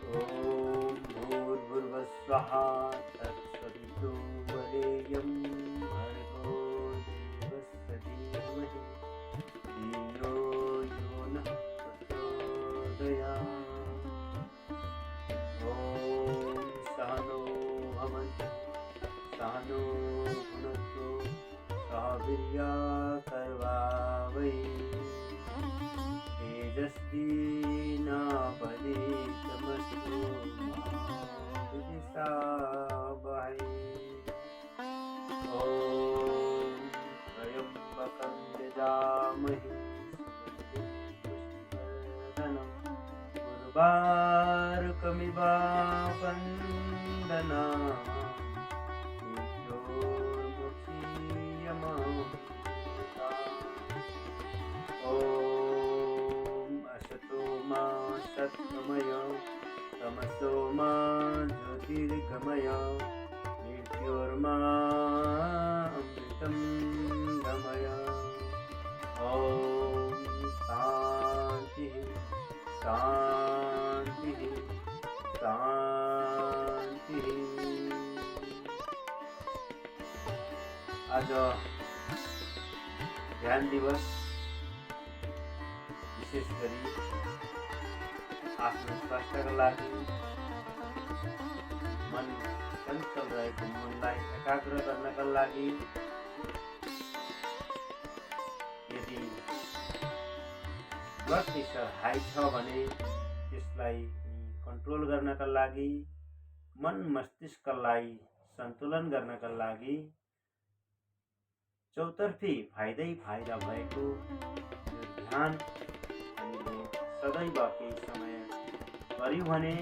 ॐ भूर्भुवस्वः तत्सवितुर्वरेण्यं भर्गो देवस्य धीमहि धियो यो नः प्रचोदयात्। ॐ सहनो भवन्तु सहनो भुनक्तु सह वीर्यकरवावहै तेजस्विनावधीतमस्तु मा विद्विषावहै। ॐ त्र्यम्बकं यजामहे सुगन्धिं उर्वारुकमिव वन्दनात् सत्त्वमय तमसो मा ज्योतिर्गमय मृत्योर्मामृतं गमय। ॐ शान्तिः शान्तिः शान्तिः। आज ध्यान दिवस, विशेष गरी आफ्नो स्वास्थ्यका लागि मन चञ्चल रहेको मनलाई एकाग्र गर्नका लागि यदि ब्लड प्रेसर हाई छ भने त्यसलाई कन्ट्रोल गर्नका लागि, मन मस्तिष्कलाई सन्तुलन गर्नका लागि चौतर्फी फाइदै फाइदा भएको यो ध्यान हामीले सदैव केही समय गर्यौँ भने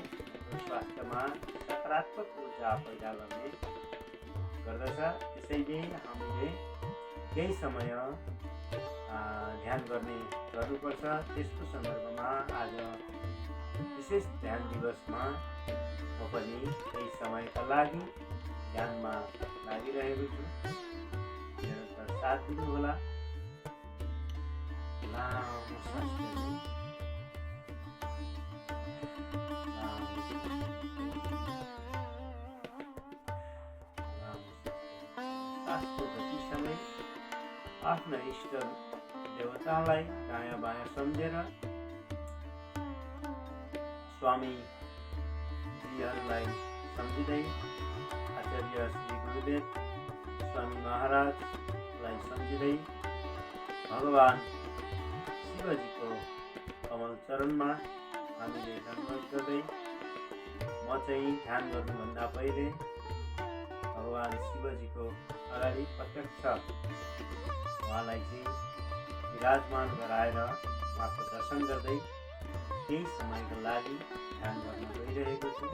स्वास्थ्यमा सकारात्मक ऊर्जा पैदा गर्ने गर्दछ। त्यसैले हामीले केही समय ध्यान गर्नुपर्छ। त्यस्तो सन्दर्भमा आज विशेष ध्यान दिवसमा म पनि केही समयका लागि ध्यानमा लागिरहेको छु। निरन्तर साथ दिनुहोला। लामो सास लिनु। सासको गतिसँगै आफ्ना इष्ट देवतालाई दायाँ बायाँ सम्झेर स्वामीजीहरूलाई सम्झिँदै, आचार्य श्री गुरुदेव स्वामी महाराजलाई सम्झिँदै भगवान शिवजीको कमल चरणमा हामीले दण्डवत गर्दै, म चाहिँ ध्यान गर्नुभन्दा पहिले भगवान शिवजीको अगाडि प्रत्यक्ष उहाँलाई चाहिँ विराजमान गराएर उहाँको दर्शन गर्दै केही समयको लागि ध्यान गर्न गइरहेको छु।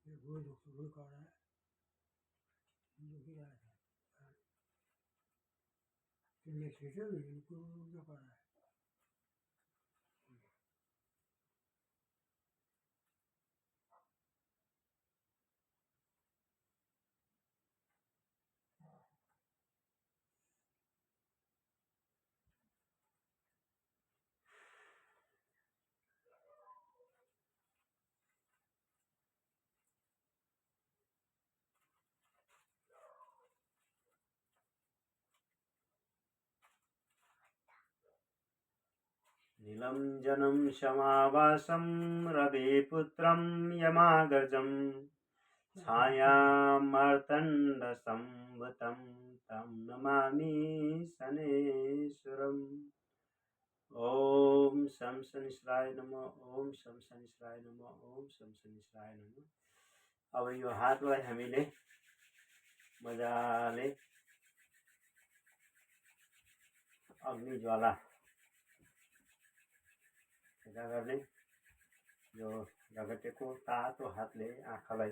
सबैले वो लोग कर रहा है जो कि रहा था मैं सोचा भी उनको न कर रहा है। नीलञ्जनं समाभासं रविपुत्रं यमाग्रजं छायामार्तण्डसम्भूतं तं नमामि शनेश्वरम्। ओम शम शनिश्चराय नमः। ओम शम शनिश्चराय नमः। ओम शम शनिश्चराय नमः। अब यो हातलाई हामीले मजाले अग्नि ज्वाला गर्ने, यो रगटेको तातो हातले आँखालाई